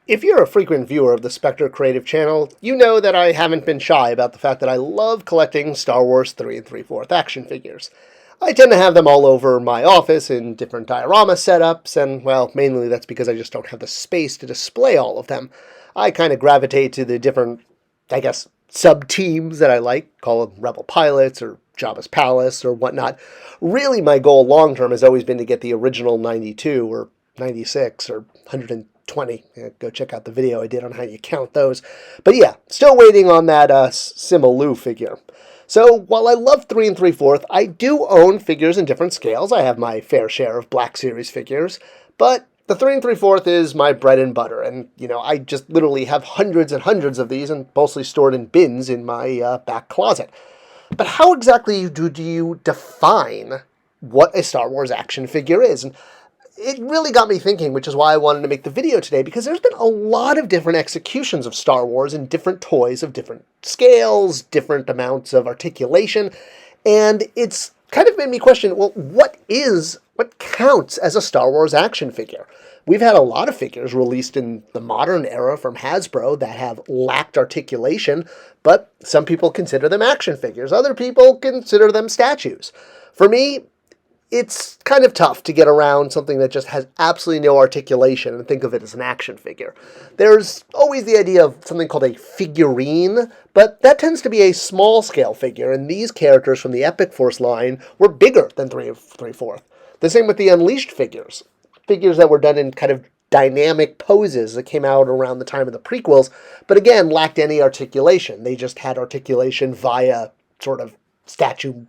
If you're a frequent viewer of the Spector Creative channel, you know that I haven't been shy about the fact that I love collecting Star Wars 3 3/4 action figures. I tend to have them all over my office in different diorama setups, and, well, mainly that's because I just don't have the space to display all of them. I kind of gravitate to the different, sub-teams that I like, call them Rebel Pilots or Jabba's Palace or whatnot. Really, my goal long-term has always been to get the original 92 or 96 or 120. Yeah, go check out the video I did on how you count those. But yeah, still waiting on that Simu figure. So while I love 3 3/4, I do own figures in different scales. I have my fair share of Black Series figures, but the 3 3/4 is my bread and butter, and I just literally have hundreds and hundreds of these, and mostly stored in bins in my back closet. But how exactly do you define what a Star Wars action figure is? And it really got me thinking, which is why I wanted to make the video today, because there's been a lot of different executions of Star Wars and different toys of different scales, different amounts of articulation, and it's kind of made me question, well, what counts as a Star Wars action figure? We've had a lot of figures released in the modern era from Hasbro that have lacked articulation, but some people consider them action figures. Other people consider them statues. For me, it's kind of tough to get around something that just has absolutely no articulation and think of it as an action figure. There's always the idea of something called a figurine, but that tends to be a small-scale figure, and these characters from the Epic Force line were bigger than 3 3/4. The same with the Unleashed figures that were done in kind of dynamic poses that came out around the time of the prequels, but again, lacked any articulation. They just had articulation via sort of statue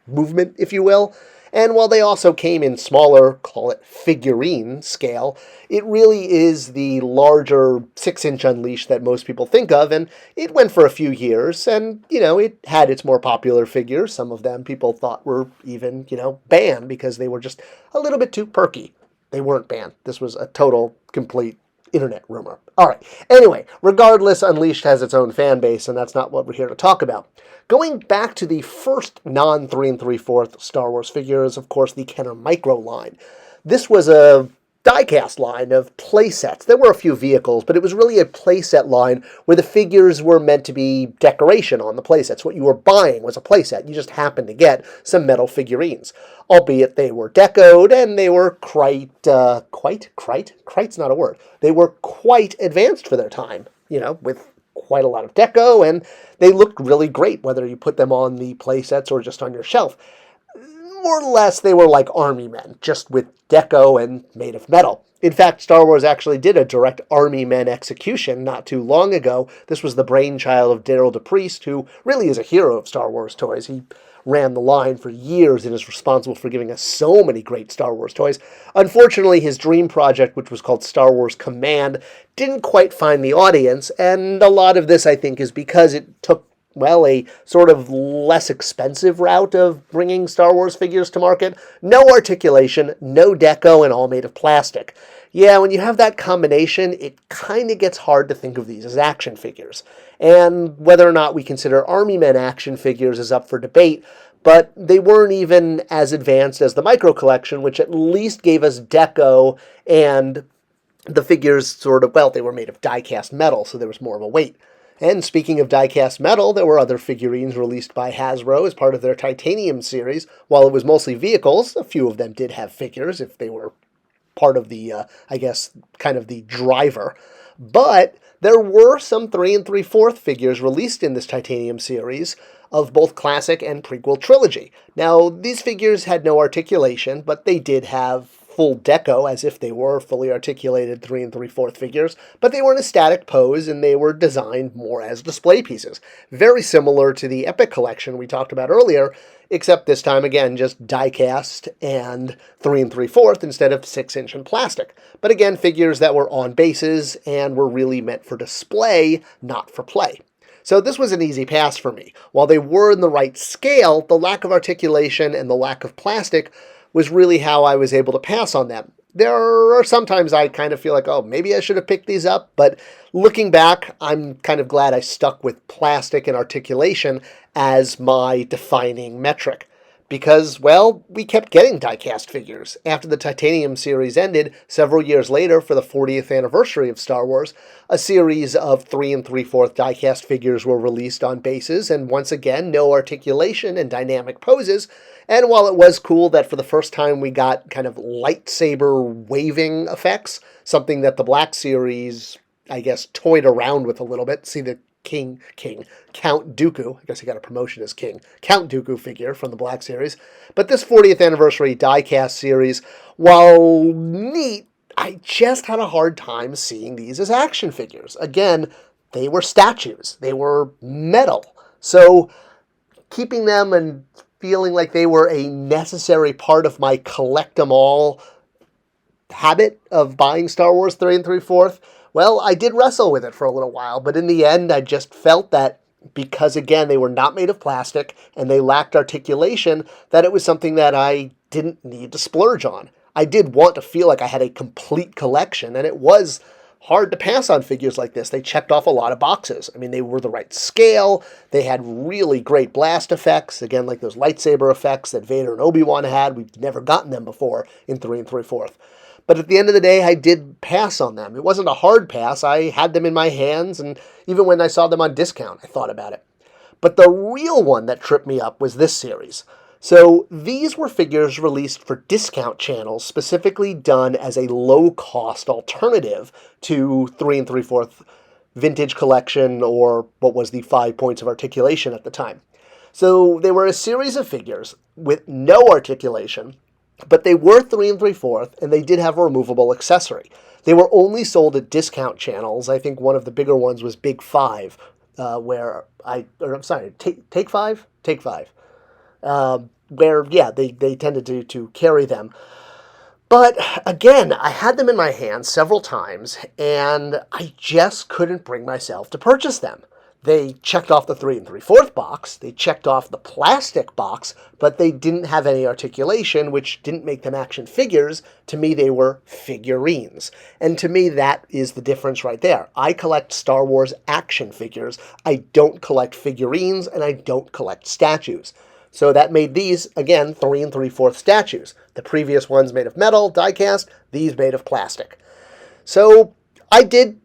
movement, if you will. And while they also came in smaller, call it figurine scale, it really is the larger 6-inch Unleashed that most people think of, and it went for a few years, and, it had its more popular figures. Some of them people thought were even, banned because they were just a little bit too perky. They weren't banned. This was a total, complete internet rumor. All right. Anyway, regardless, Unleashed has its own fan base, and that's not what we're here to talk about. Going back to the first non-3 3/4 Star Wars figure is, of course, the Kenner Micro line. This was a die-cast line of playsets. There were a few vehicles, but it was really a playset line where the figures were meant to be decoration on the playsets. What you were buying was a playset. You just happened to get some metal figurines, albeit they were decoed and they were Crite's not a word. They were quite advanced for their time, with quite a lot of deco, and they looked really great, whether you put them on the playsets or just on your shelf. More or less, they were like army men, just with deco and made of metal. In fact, Star Wars actually did a direct army men execution not too long ago. This was the brainchild of Daryl DePriest, who really is a hero of Star Wars toys. He ran the line for years and is responsible for giving us so many great Star Wars toys. Unfortunately, his dream project, which was called Star Wars Command, didn't quite find the audience, and a lot of this, I think, is because it took a sort of less expensive route of bringing Star Wars figures to market. No articulation, no deco, and all made of plastic. Yeah, when you have that combination, it kind of gets hard to think of these as action figures. And whether or not we consider Army Men action figures is up for debate, but they weren't even as advanced as the Micro Collection, which at least gave us deco, and the figures they were made of die-cast metal, so there was more of a weight. And speaking of die-cast metal, there were other figurines released by Hasbro as part of their Titanium series. While it was mostly vehicles, a few of them did have figures if they were part of the, kind of the driver. But there were some 3 3/4 figures released in this Titanium series of both classic and prequel trilogy. Now, these figures had no articulation, but they did have full deco, as if they were fully articulated 3 3/4 figures, but they were in a static pose and they were designed more as display pieces. Very similar to the Epic Collection we talked about earlier, except this time, again, just die-cast and 3 3/4 instead of 6-inch and plastic. But again, figures that were on bases and were really meant for display, not for play. So this was an easy pass for me. While they were in the right scale, the lack of articulation and the lack of plastic was really how I was able to pass on them. There are sometimes I kind of feel like, oh, maybe I should have picked these up, but looking back, I'm kind of glad I stuck with plastic and articulation as my defining metric. because, well, we kept getting die-cast figures. After the Titanium series ended, several years later, for the 40th anniversary of Star Wars, a series of 3 3/4 die-cast figures were released on bases, and once again, no articulation and dynamic poses. And while it was cool that for the first time we got kind of lightsaber waving effects, something that the Black series, I guess, toyed around with a little bit. See the Count Dooku, I guess he got a promotion as King, Count Dooku figure from the Black series. But this 40th anniversary die-cast series, while neat, I just had a hard time seeing these as action figures. Again, they were statues. They were metal. So keeping them and feeling like they were a necessary part of my collect-em-all habit of buying Star Wars 3 3/4, well, I did wrestle with it for a little while, but in the end, I just felt that because, again, they were not made of plastic and they lacked articulation, that it was something that I didn't need to splurge on. I did want to feel like I had a complete collection, and it was hard to pass on figures like this. They checked off a lot of boxes. I mean, they were the right scale. They had really great blast effects, again, like those lightsaber effects that Vader and Obi-Wan had. We've never gotten them before in 3 3/4. But at the end of the day, I did pass on them. It wasn't a hard pass. I had them in my hands, and even when I saw them on discount, I thought about it. But the real one that tripped me up was this series. So these were figures released for discount channels, specifically done as a low-cost alternative to 3 3/4 vintage collection, or what was the 5 points of articulation at the time. So they were a series of figures with no articulation, but they were 3 3/4, and they did have a removable accessory. They were only sold at discount channels. I think one of the bigger ones was Big Five, Take Five? Take Five. Where, yeah, they tended to carry them. But again, I had them in my hands several times, and I just couldn't bring myself to purchase them. They checked off the 3 3/4 box, they checked off the plastic box, but they didn't have any articulation, which didn't make them action figures. To me, they were figurines. And to me, that is the difference right there. I collect Star Wars action figures. I don't collect figurines, and I don't collect statues. So that made these, again, 3 3/4 statues. The previous ones made of metal, die-cast, these made of plastic. So I did,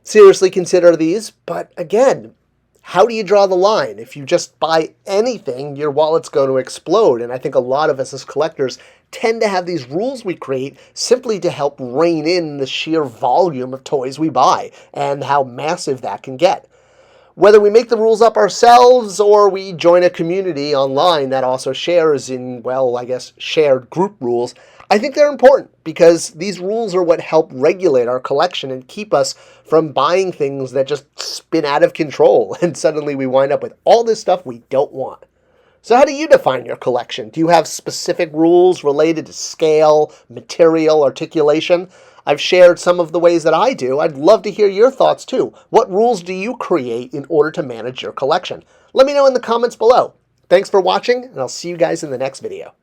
seriously consider these, but again, how do you draw the line? If you just buy anything, your wallet's going to explode. And I think a lot of us as collectors tend to have these rules we create simply to help rein in the sheer volume of toys we buy and how massive that can get. Whether we make the rules up ourselves or we join a community online that also shares in, well, I guess, shared group rules, I think they're important because these rules are what help regulate our collection and keep us from buying things that just spin out of control and suddenly we wind up with all this stuff we don't want. So how do you define your collection? Do you have specific rules related to scale, material, articulation? I've shared some of the ways that I do. I'd love to hear your thoughts too. What rules do you create in order to manage your collection? Let me know in the comments below. Thanks for watching, and I'll see you guys in the next video.